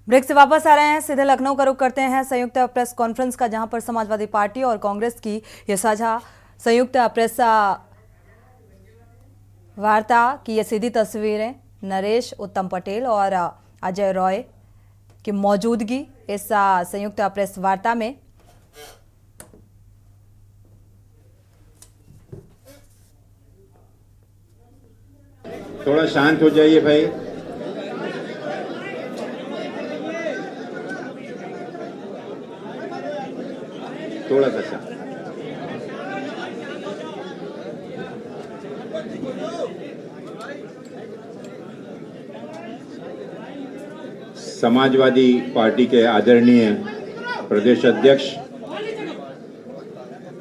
Break से वापस आ रहे हैं, सीधे लखनऊ का रुख करते हैं संयुक्त प्रेस कॉन्फ्रेंस का, जहां पर समाजवादी पार्टी और कांग्रेस की ये साझा संयुक्त प्रेस वार्ता की ये सीधी तस्वीरें नरेश उत्तम पटेल और अजय रॉय की मौजूदगी इस संयुक्त प्रेस वार्ता में। थोड़ा शांत हो जाइए भाई। थोड़ा सा शांत। समाजवादी पार्टी के आदरणीय प्रदेश अध्यक्ष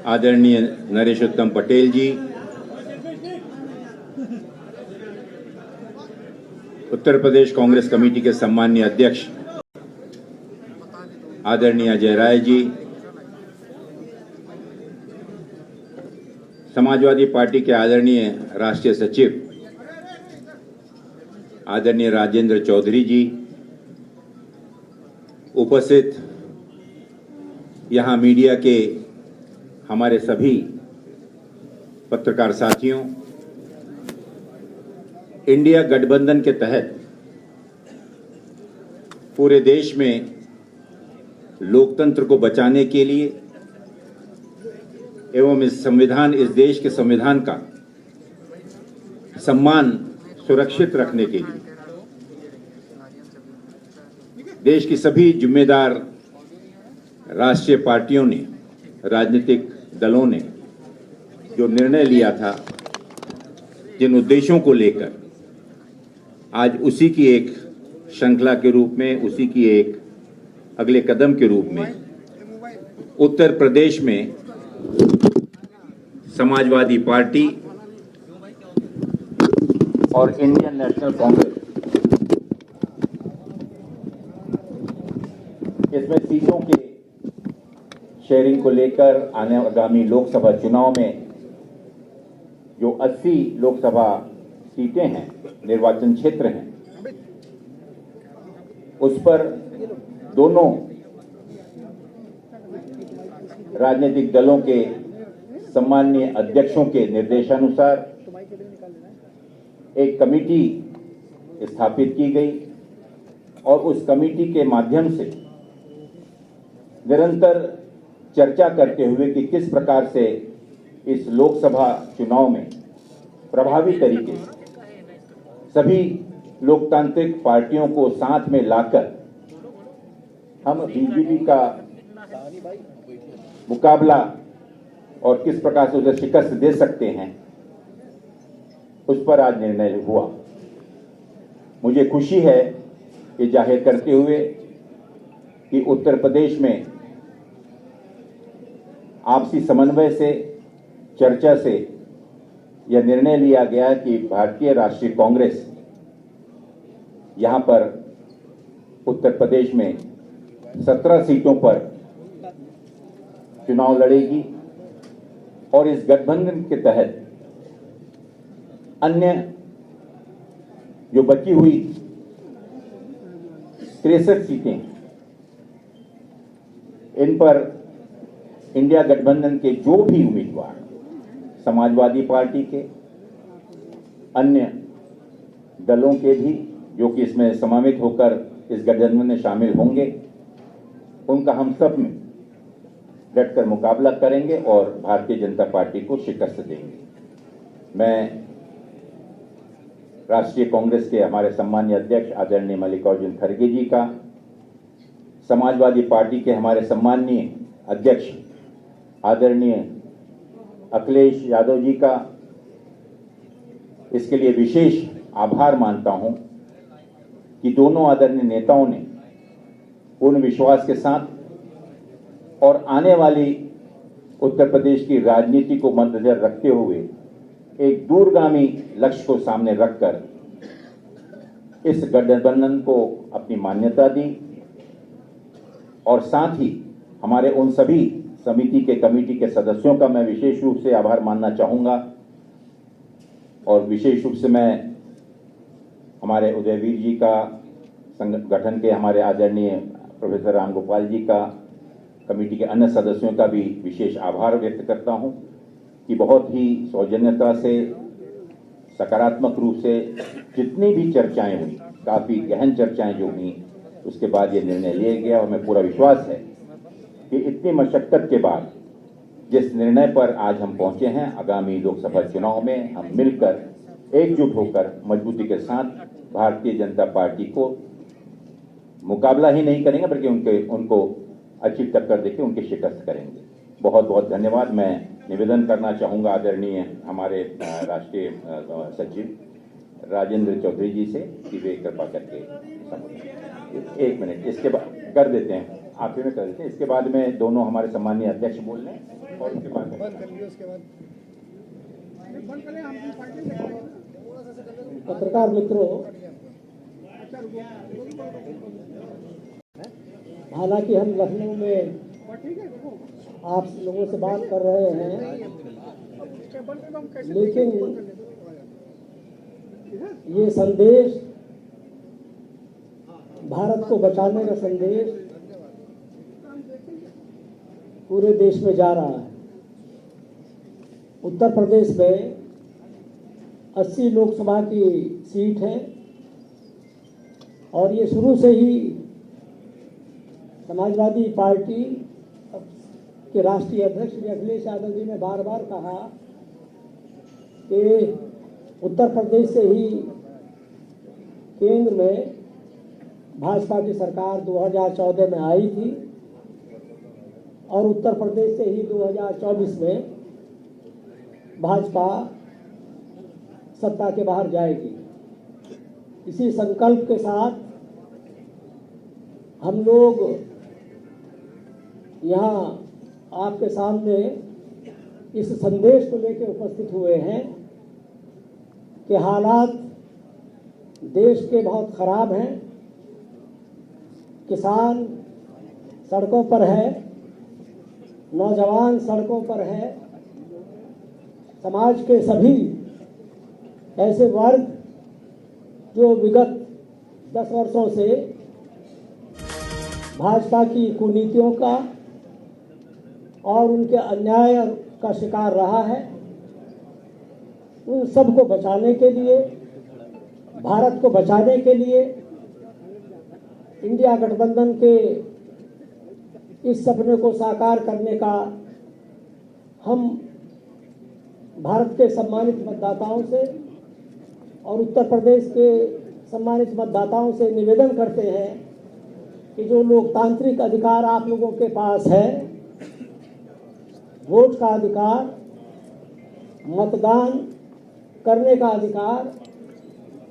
आदरणीय नरेश उत्तम पटेल जी, उत्तर प्रदेश कांग्रेस कमेटी के सम्मानीय अध्यक्ष आदरणीय अजय राय जी, समाजवादी पार्टी के आदरणीय राष्ट्रीय सचिव आदरणीय राजेंद्र चौधरी जी, उपस्थित यहां मीडिया के हमारे सभी पत्रकार साथियों, इंडिया गठबंधन के तहत पूरे देश में लोकतंत्र को बचाने के लिए एवं इस देश के संविधान का सम्मान सुरक्षित रखने के लिए देश की सभी जिम्मेदार राष्ट्रीय पार्टियों ने, राजनीतिक दलों ने जो निर्णय लिया था, जिन उद्देश्यों को लेकर आज उसी की एक श्रृंखला के रूप में, उसी की एक अगले कदम के रूप में उत्तर प्रदेश में समाजवादी पार्टी और इंडियन नेशनल कांग्रेस इसमें सीटों के शेयरिंग को लेकर आगामी लोकसभा चुनाव में जो 80 लोकसभा सीटें हैं, निर्वाचन क्षेत्र हैं, उस पर दोनों राजनीतिक दलों के सम्मानीय अध्यक्षों के निर्देशानुसार एक कमेटी स्थापित की गई और उस कमेटी के माध्यम से निरंतर चर्चा करते हुए कि किस प्रकार से इस लोकसभा चुनाव में प्रभावी तरीके से सभी लोकतांत्रिक पार्टियों को साथ में लाकर हम बीजेपी का मुकाबला और किस प्रकार से उसे शिकस्त दे सकते हैं, उस पर आज निर्णय हुआ। मुझे खुशी है ये जाहिर करते हुए कि उत्तर प्रदेश में आपसी समन्वय से, चर्चा से यह निर्णय लिया गया कि भारतीय राष्ट्रीय कांग्रेस यहां पर उत्तर प्रदेश में 17 सीटों पर चुनाव लड़ेगी और इस गठबंधन के तहत अन्य जो बची हुई 63 सीटें, इन पर इंडिया गठबंधन के जो भी उम्मीदवार समाजवादी पार्टी के, अन्य दलों के भी जो कि इसमें समावित होकर इस गठबंधन में शामिल होंगे, उनका हम सब में डटकर मुकाबला करेंगे और भारतीय जनता पार्टी को शिकस्त देंगे। मैं राष्ट्रीय कांग्रेस के हमारे सम्मानीय अध्यक्ष आदरणीय मल्लिकार्जुन खड़गे जी का, समाजवादी पार्टी के हमारे सम्मानीय अध्यक्ष आदरणीय अखिलेश यादव जी का इसके लिए विशेष आभार मानता हूं कि दोनों आदरणीय नेताओं ने पूर्ण विश्वास के साथ और आने वाली उत्तर प्रदेश की राजनीति को मद्देनजर रखते हुए एक दूरगामी लक्ष्य को सामने रखकर इस गठबंधन को अपनी मान्यता दी और साथ ही हमारे उन सभी समिति के, कमेटी के सदस्यों का मैं विशेष रूप से आभार मानना चाहूंगा और विशेष रूप से मैं हमारे उदयवीर जी का, संगठन के हमारे आदरणीय प्रोफेसर राम गोपाल जी का, कमेटी के अन्य सदस्यों का भी विशेष आभार व्यक्त करता हूं कि बहुत ही सौजन्यता से, सकारात्मक रूप से जितनी भी चर्चाएं हुई, काफ़ी गहन चर्चाएं जो हुई, उसके बाद ये निर्णय लिया गया। और मैं पूरा विश्वास है कि इतनी मशक्कत के बाद जिस निर्णय पर आज हम पहुंचे हैं, आगामी लोकसभा चुनाव में हम मिलकर एकजुट होकर मजबूती के साथ भारतीय जनता पार्टी को मुकाबला ही नहीं करेंगे, बल्कि उनको अच्छी टक्कर देकर उनकी शिकस्त करेंगे। बहुत बहुत धन्यवाद। मैं निवेदन करना चाहूँगा आदरणीय हमारे राष्ट्रीय सचिव राजेंद्र चौधरी जी से कि वे कृपा करके एक मिनट इसके बाद कर देते हैं, आखिर में कर देते हैं। इसके बाद में दोनों हमारे सम्मानीय अध्यक्ष बोल लें और उसके बाद पत्रकार मित्रों, हालांकि हम लखनऊ में आप लोगों से बात कर रहे हैं, लेकिन ये संदेश, भारत को बचाने का संदेश पूरे देश में जा रहा है। उत्तर प्रदेश में 80 लोकसभा की सीट है और ये शुरू से ही समाजवादी पार्टी के राष्ट्रीय अध्यक्ष श्री अखिलेश यादव जी ने बार बार कहा कि उत्तर प्रदेश से ही केंद्र में भाजपा की सरकार 2014 में आई थी और उत्तर प्रदेश से ही 2024 में भाजपा सत्ता के बाहर जाएगी। इसी संकल्प के साथ हम लोग यहाँ आपके सामने इस संदेश को लेकर उपस्थित हुए हैं कि हालात देश के बहुत खराब हैं। किसान सड़कों पर है, नौजवान सड़कों पर है, समाज के सभी ऐसे वर्ग जो विगत 10 वर्षों से भाजपा की कुनीतियों का और उनके अन्याय का शिकार रहा है, उन सबको बचाने के लिए, भारत को बचाने के लिए इंडिया गठबंधन के इस सपने को साकार करने का हम भारत के सम्मानित मतदाताओं से और उत्तर प्रदेश के सम्मानित मतदाताओं से निवेदन करते हैं कि जो लोकतांत्रिक अधिकार आप लोगों के पास है, वोट का अधिकार, मतदान करने का अधिकार,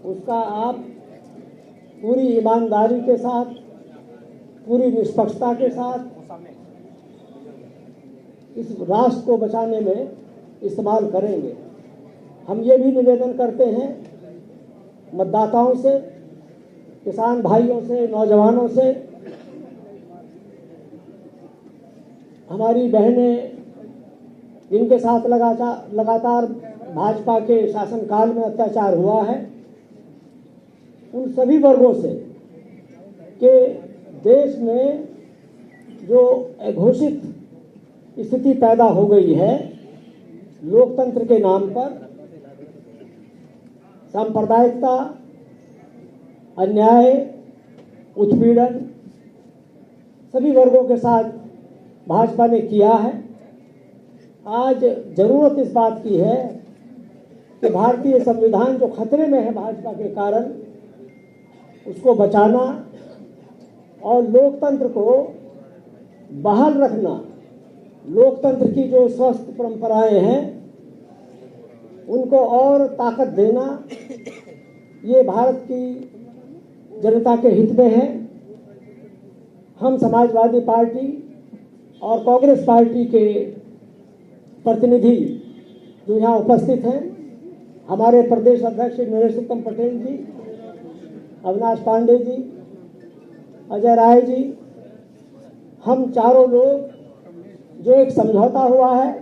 उसका आप पूरी ईमानदारी के साथ, पूरी निष्पक्षता के साथ इस राष्ट्र को बचाने में इस्तेमाल करेंगे। हम ये भी निवेदन करते हैं मतदाताओं से, किसान भाइयों से, नौजवानों से, हमारी बहनें जिनके साथ लगातार भाजपा के शासनकाल में अत्याचार हुआ है, उन सभी वर्गों से कि देश में जो अघोषित स्थिति पैदा हो गई है लोकतंत्र के नाम पर, सांप्रदायिकता, अन्याय, उत्पीड़न सभी वर्गों के साथ भाजपा ने किया है। आज जरूरत इस बात की है कि भारतीय संविधान जो खतरे में है भाजपा के कारण, उसको बचाना और लोकतंत्र को बहाल रखना, लोकतंत्र की जो स्वस्थ परंपराएं हैं उनको और ताकत देना, ये भारत की जनता के हित में है। हम समाजवादी पार्टी और कांग्रेस पार्टी के प्रतिनिधि जो यहाँ उपस्थित हैं, हमारे प्रदेश अध्यक्ष नरेश उत्तम पटेल जी, अविनाश पांडे जी, अजय राय जी, हम चारों लोग जो एक समझौता हुआ है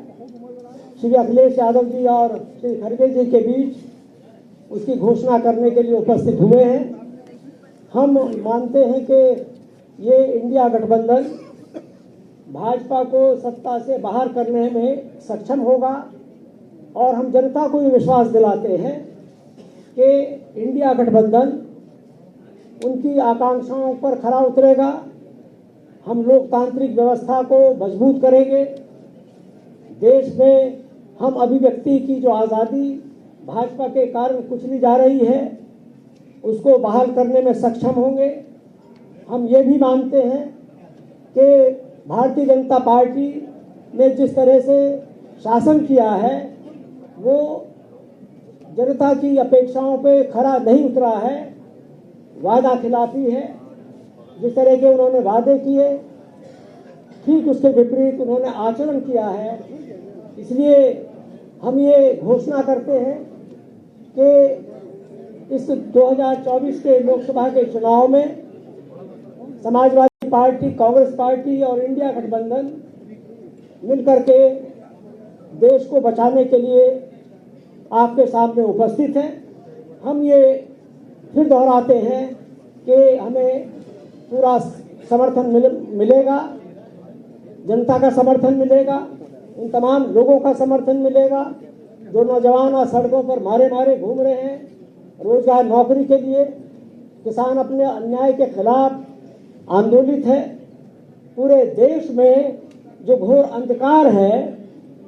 श्री अखिलेश यादव जी और श्री खड़गे जी के बीच, उसकी घोषणा करने के लिए उपस्थित हुए हैं। हम मानते हैं कि ये इंडिया गठबंधन भाजपा को सत्ता से बाहर करने में सक्षम होगा और हम जनता को ये विश्वास दिलाते हैं कि इंडिया गठबंधन उनकी आकांक्षाओं पर खरा उतरेगा। हम लोकतांत्रिक व्यवस्था को मजबूत करेंगे। देश में हम अभिव्यक्ति की जो आज़ादी भाजपा के कारण कुचली जा रही है उसको बहाल करने में सक्षम होंगे। हम ये भी मानते हैं कि भारतीय जनता पार्टी ने जिस तरह से शासन किया है वो जनता की अपेक्षाओं पे खरा नहीं उतरा है, वादा खिलाफी है। जिस तरह के उन्होंने वादे किए ठीक उसके विपरीत उन्होंने आचरण किया है। इसलिए हम ये घोषणा करते हैं कि इस 2024 के लोकसभा के चुनाव में समाजवादी पार्टी, कांग्रेस पार्टी और इंडिया गठबंधन मिलकर के देश को बचाने के लिए आपके सामने उपस्थित हैं। हम ये फिर दोहराते हैं कि हमें पूरा समर्थन मिलेगा, जनता का समर्थन मिलेगा, उन तमाम लोगों का समर्थन मिलेगा जो नौजवान आज सड़कों पर मारे घूम रहे हैं रोजगार नौकरी के लिए। किसान अपने अन्याय के खिलाफ आंदोलित है। पूरे देश में जो घोर अंधकार है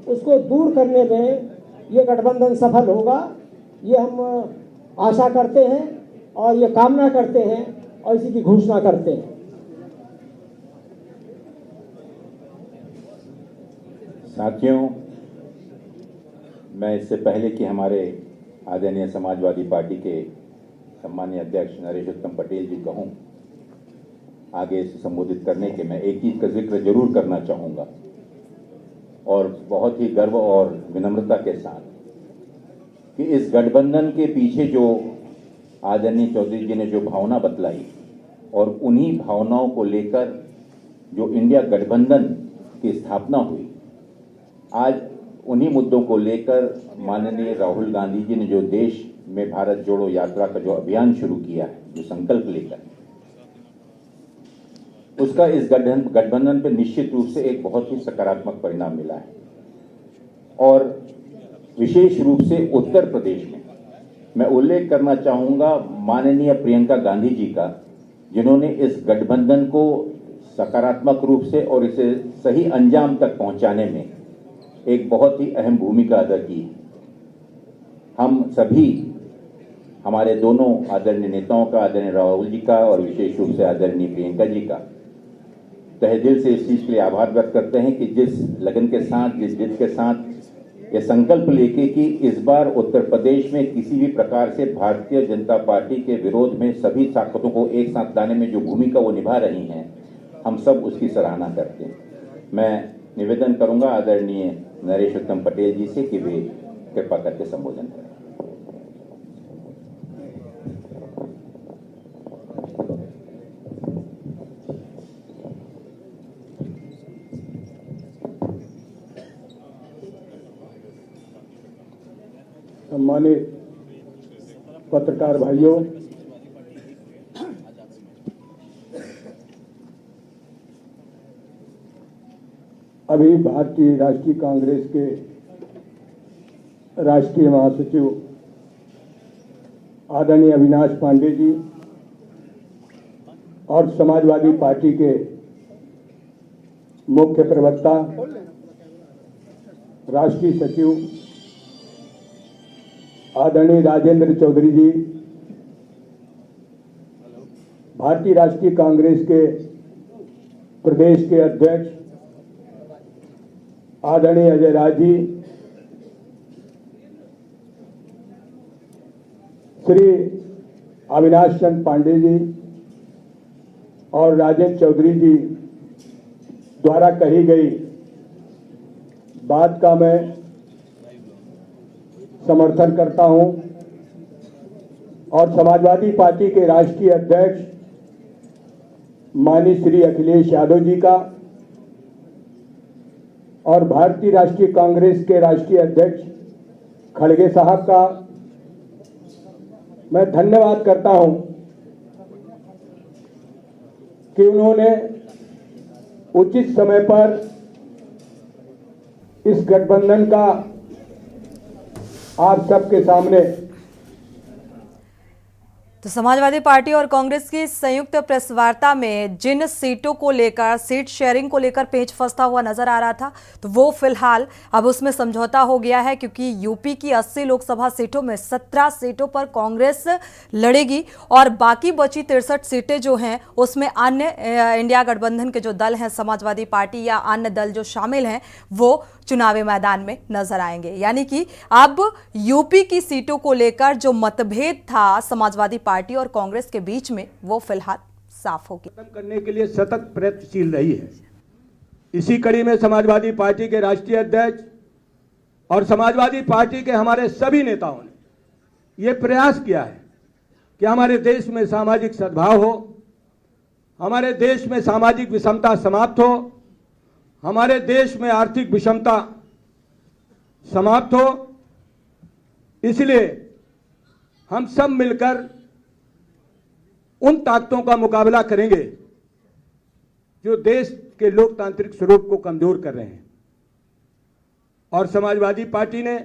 उसको दूर करने में ये गठबंधन सफल होगा, ये हम आशा करते हैं और ये कामना करते हैं और इसी की घोषणा करते हैं। साथियों, मैं इससे पहले कि हमारे आदरणीय समाजवादी पार्टी के सम्मानीय अध्यक्ष नरेश उत्तम पटेल जी कहूं आगे इसे संबोधित करने के, मैं एक चीज का जिक्र जरूर करना चाहूंगा और बहुत ही गर्व और विनम्रता के साथ कि इस गठबंधन के पीछे जो आदरणीय चौधरी जी ने जो भावना बतलाई और उन्हीं भावनाओं को लेकर जो इंडिया गठबंधन की स्थापना हुई, आज उन्हीं मुद्दों को लेकर माननीय राहुल गांधी जी ने जो देश में भारत जोड़ो यात्रा का जो अभियान शुरू किया है, जो संकल्प लेकर, उसका इस गठबंधन पर निश्चित रूप से एक बहुत ही सकारात्मक परिणाम मिला है। और विशेष रूप से उत्तर प्रदेश में मैं उल्लेख करना चाहूंगा माननीय प्रियंका गांधी जी का, जिन्होंने इस गठबंधन को सकारात्मक रूप से और इसे सही अंजाम तक पहुंचाने में एक बहुत ही अहम भूमिका अदा की है। हम सभी, हमारे दोनों आदरणीय नेताओं का, आदरणीय राहुल जी का और विशेष रूप से आदरणीय प्रियंका जी का तहे दिल से इस चीज के लिए आभार व्यक्त करते हैं कि जिस लगन के साथ, जिस जिद के साथ ये संकल्प लेके कि इस बार उत्तर प्रदेश में किसी भी प्रकार से भारतीय जनता पार्टी के विरोध में सभी ताकतों को एक साथ लाने में जो भूमिका वो निभा रही हैं, हम सब उसकी सराहना करते हैं। मैं निवेदन करूंगा आदरणीय नरेश उत्तम पटेल जी से कि वे कृपा करके संबोधन करें। सम्मानित पत्रकार भाइयों, अभी भारतीय राष्ट्रीय कांग्रेस के राष्ट्रीय महासचिव आदरणीय अविनाश पांडे जी और समाजवादी पार्टी के मुख्य प्रवक्ता राष्ट्रीय सचिव आदरणीय राजेंद्र चौधरी जी, भारतीय राष्ट्रीय कांग्रेस के प्रदेश के अध्यक्ष आदरणीय अजय राज जी, श्री अविनाश चंद पांडे जी और राजेंद्र चौधरी जी द्वारा कही गई बात का मैं समर्थन करता हूं और समाजवादी पार्टी के राष्ट्रीय अध्यक्ष माननीय श्री अखिलेश यादव जी का और भारतीय राष्ट्रीय कांग्रेस के राष्ट्रीय अध्यक्ष खड़गे साहब का मैं धन्यवाद करता हूं कि उन्होंने उचित समय पर इस गठबंधन का आप सबके सामने तो समाजवादी पार्टी और कांग्रेस की संयुक्त प्रेस वार्ता में जिन सीटों को लेकर, सीट शेयरिंग को लेकर पेच फंसता हुआ नजर आ रहा था, तो वो फिलहाल अब उसमें समझौता हो गया है, क्योंकि यूपी की 80 लोकसभा सीटों में 17 सीटों पर कांग्रेस लड़ेगी और बाकी बची 63 सीटें जो हैं उसमें अन्य इंडिया गठबंधन के जो दल हैं, समाजवादी पार्टी या अन्य दल जो शामिल हैं, वो चुनावी मैदान में नजर आएंगे। यानी कि अब यूपी की सीटों को लेकर जो मतभेद था समाजवादी पार्टी और कांग्रेस के बीच में, वो फिलहाल साफ हो गया। खत्म करने के लिए सतत प्रयत्नशील रही है। इसी कड़ी में समाजवादी पार्टी के राष्ट्रीय अध्यक्ष और समाजवादी पार्टी के हमारे सभी नेताओं ने यह प्रयास किया है कि हमारे देश में सामाजिक सद्भाव हो, हमारे देश में सामाजिक विषमता समाप्त हो, हमारे देश में आर्थिक विषमता समाप्त हो। इसलिए हम सब मिलकर उन ताकतों का मुकाबला करेंगे जो देश के लोकतांत्रिक स्वरूप को कमजोर कर रहे हैं। और समाजवादी पार्टी ने,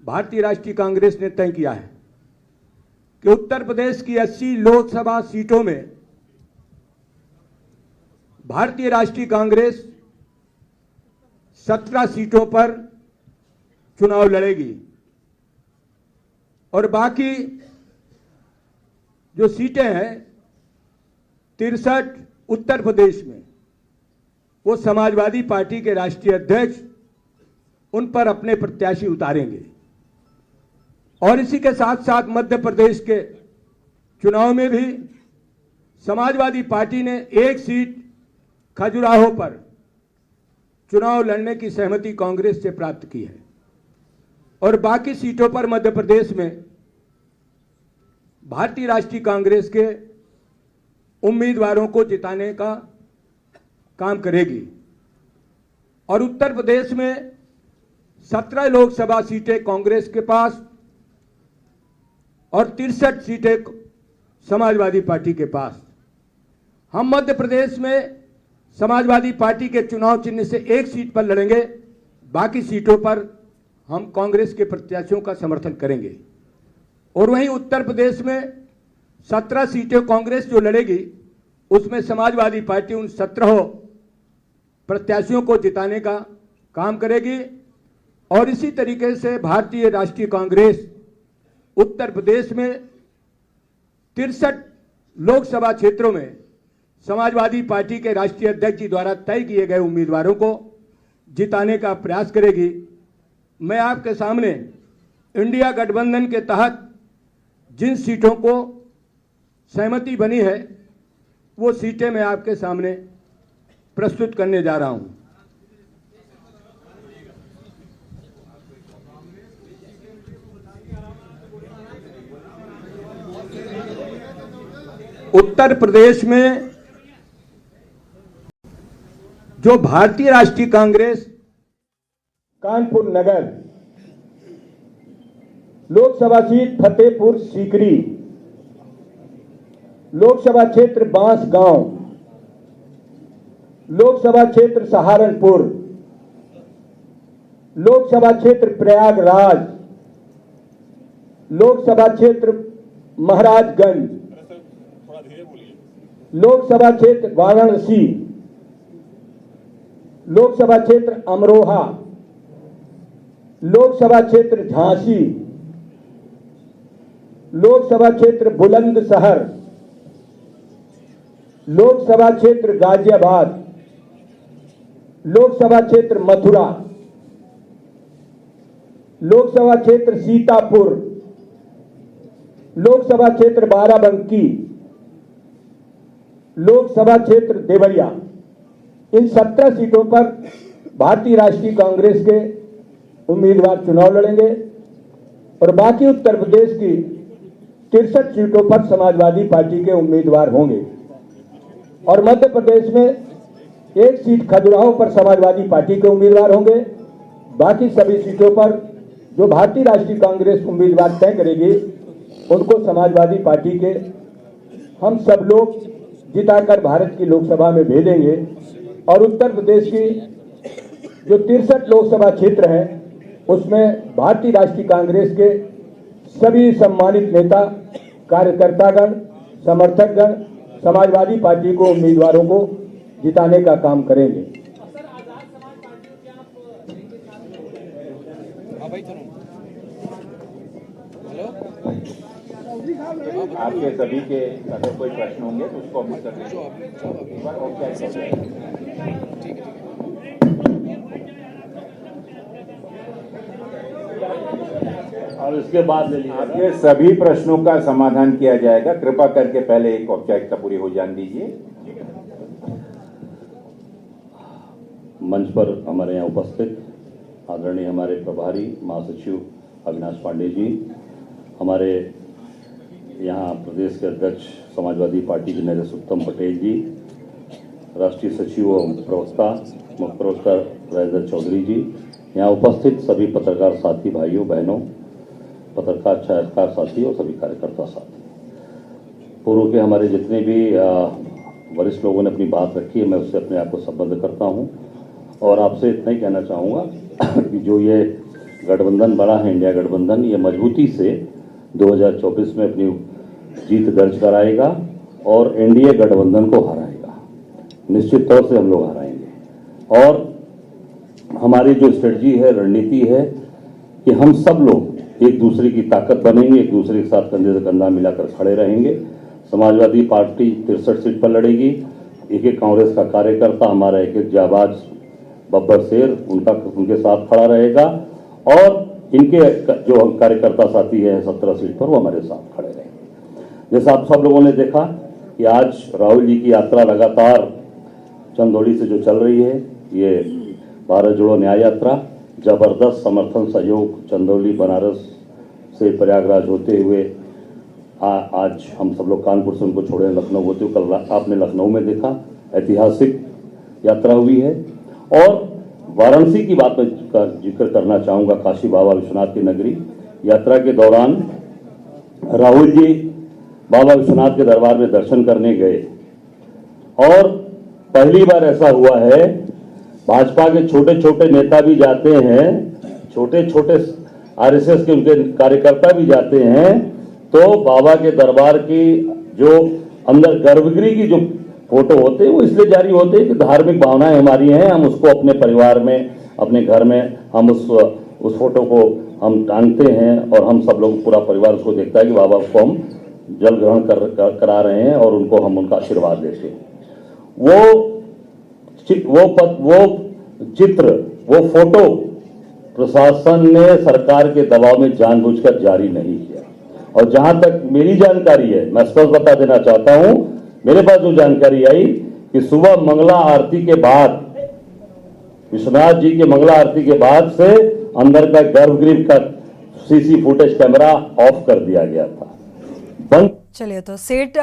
भारतीय राष्ट्रीय कांग्रेस ने तय किया है कि उत्तर प्रदेश की 80 लोकसभा सीटों में भारतीय राष्ट्रीय कांग्रेस 17 सीटों पर चुनाव लड़ेगी और बाकी जो सीटें हैं 63 उत्तर प्रदेश में, वो समाजवादी पार्टी के राष्ट्रीय अध्यक्ष उन पर अपने प्रत्याशी उतारेंगे। और इसी के साथ साथ मध्य प्रदेश के चुनाव में भी समाजवादी पार्टी ने एक सीट खजुराहो पर चुनाव लड़ने की सहमति कांग्रेस से प्राप्त की है और बाकी सीटों पर मध्य प्रदेश में भारतीय राष्ट्रीय कांग्रेस के उम्मीदवारों को जिताने का काम करेगी। और उत्तर प्रदेश में 17 लोकसभा सीटें कांग्रेस के पास और 63 सीटें समाजवादी पार्टी के पास। हम मध्य प्रदेश में समाजवादी पार्टी के चुनाव चिन्ह से एक सीट पर लड़ेंगे, बाकी सीटों पर हम कांग्रेस के प्रत्याशियों का समर्थन करेंगे। और वहीं उत्तर प्रदेश में 17 सीटें कांग्रेस जो लड़ेगी, उसमें समाजवादी पार्टी उन 17 प्रत्याशियों को जिताने का काम करेगी। और इसी तरीके से भारतीय राष्ट्रीय कांग्रेस उत्तर प्रदेश में 63 लोकसभा क्षेत्रों में समाजवादी पार्टी के राष्ट्रीय अध्यक्ष जी द्वारा तय किए गए उम्मीदवारों को जिताने का प्रयास करेगी। मैं आपके सामने इंडिया गठबंधन के तहत जिन सीटों को सहमति बनी है, वो सीटें मैं आपके सामने प्रस्तुत करने जा रहा हूं। उत्तर प्रदेश में जो भारतीय राष्ट्रीय कांग्रेस कानपुर नगर लोकसभा सीट फतेहपुर सीकरी, लोकसभा क्षेत्र बांसगांव, लोकसभा क्षेत्र सहारनपुर, लोकसभा क्षेत्र प्रयागराज, लोकसभा क्षेत्र महाराजगंज, लोकसभा क्षेत्र वाराणसी, लोकसभा क्षेत्र अमरोहा, लोकसभा क्षेत्र झांसी, लोकसभा क्षेत्र बुलंदशहर, लोकसभा क्षेत्र गाजियाबाद, लोकसभा क्षेत्र मथुरा, लोकसभा क्षेत्र सीतापुर, लोकसभा क्षेत्र बाराबंकी, लोकसभा क्षेत्र देवरिया। इन 17 सीटों पर भारतीय राष्ट्रीय कांग्रेस के उम्मीदवार चुनाव लड़ेंगे और बाकी उत्तर प्रदेश की 63 सीटों पर समाजवादी पार्टी के उम्मीदवार होंगे। और मध्य प्रदेश में एक सीट खजुराहो पर समाजवादी पार्टी के उम्मीदवार होंगे। बाकी सभी सीटों पर जो भारतीय राष्ट्रीय कांग्रेस उम्मीदवार तय करेगी, उनको समाजवादी पार्टी के हम सब लोग जिताकर भारत की लोकसभा में भेजेंगे और उत्तर प्रदेश की जो 63 लोकसभा क्षेत्र है उसमें भारतीय राष्ट्रीय कांग्रेस के सभी सम्मानित नेता, कार्यकर्तागण, समर्थकगण समाजवादी पार्टी को उम्मीदवारों को जिताने का काम करेंगे। आपके सभी के अगर कोई प्रश्न होंगे तो उसको अभी कर और उसके बाद ले लीजिए। आपके सभी प्रश्नों का समाधान किया जाएगा। कृपा करके पहले एक औपचारिकता पूरी हो जाने दीजिए। मंच पर हमारे यहाँ उपस्थित आदरणीय हमारे प्रभारी महासचिव अविनाश पांडे जी, हमारे यहाँ प्रदेश के अध्यक्ष समाजवादी पार्टी के नरेश उत्तम पटेल जी, राष्ट्रीय सचिव और प्रवक्ता मुख्य प्रवक्ता राजेंद्र चौधरी जी, यहाँ उपस्थित सभी पत्रकार साथी भाइयों बहनों, पत्रकार छायाकार साथी और सभी कार्यकर्ता साथी, पूर्व के हमारे जितने भी वरिष्ठ लोगों ने अपनी बात रखी है, मैं उससे अपने आप को संबद्ध करता हूँ और आपसे इतना ही कहना चाहूँगा कि जो ये गठबंधन बना है, इंडिया गठबंधन, ये मजबूती से 2024 में अपनी जीत दर्ज कराएगा और एनडीए गठबंधन को हराएगा। निश्चित तौर से हम लोग हराएंगे और हमारी जो स्ट्रेटजी है, रणनीति है कि हम सब लोग एक दूसरे की ताकत बनेंगे, एक दूसरे के साथ कंधे से कंधा मिलाकर खड़े रहेंगे। समाजवादी पार्टी 63 सीट पर लड़ेगी। एक एक कांग्रेस का कार्यकर्ता, हमारा एक एक जाबाज बब्बर शेर उनके साथ खड़ा रहेगा और इनके जो कार्यकर्ता साथी है 17 सीट पर, वो हमारे साथ खड़े रहेंगे। जैसा आप सब लोगों ने देखा कि आज राहुल जी की यात्रा लगातार चंदौली से जो चल रही है, ये भारत जोड़ो न्याय यात्रा, जबरदस्त समर्थन सहयोग चंदौली बनारस से प्रयागराज होते हुए आज हम सब लोग कानपुर से उनको छोड़े लखनऊ होते हुए, कल आपने लखनऊ में देखा, ऐतिहासिक यात्रा हुई है। और वाराणसी की बात में जिक्र करना चाहूँगा, काशी बाबा विश्वनाथ की नगरी यात्रा के दौरान राहुल जी बाबा विश्वनाथ के दरबार में दर्शन करने गए और पहली बार ऐसा हुआ है, भाजपा के छोटे छोटे नेता भी जाते हैं, छोटे छोटे आरएसएस के उनके कार्यकर्ता भी जाते हैं, तो बाबा के दरबार की जो अंदर गर्भगृह की जो फोटो होते हैं वो इसलिए जारी होते हैं कि धार्मिक भावनाएं हमारी हैं, हम उसको अपने परिवार में, अपने घर में हम उस फोटो को हम टांगते हैं और हम सब लोग पूरा परिवार उसको देखता है कि बाबा को हम जल ग्रहण करा रहे हैं और उनको हम उनका आशीर्वाद देते हैं। वो चित्र, वो फोटो प्रशासन ने सरकार के दबाव में जानबूझकर जारी नहीं किया। और जहां तक मेरी जानकारी है, मैं स्पष्ट बता देना चाहता हूं, मेरे पास जो जानकारी आई कि सुबह मंगला आरती के बाद, विश्वनाथ जी के मंगला आरती के बाद से अंदर का गर्भगृह का सीसी फुटेज कैमरा ऑफ कर दिया गया था, बंद। चलिए, तो सीट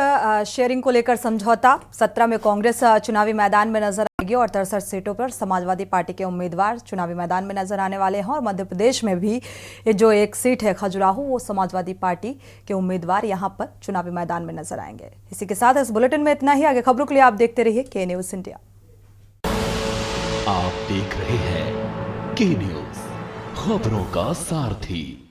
शेयरिंग को लेकर समझौता, 17 में कांग्रेस चुनावी मैदान में नजर आएगी और 63 सीटों पर समाजवादी पार्टी के उम्मीदवार चुनावी मैदान में नजर आने वाले हैं। और मध्य प्रदेश में भी जो एक सीट है खजुराहो, वो समाजवादी पार्टी के उम्मीदवार यहां पर चुनावी मैदान में नजर आएंगे। इसी के साथ इस बुलेटिन में इतना ही। आगे खबरों के लिए आप देखते रहिए के न्यूज इंडिया। आप देख रहे हैं के न्यूज, खबरों का सारथी।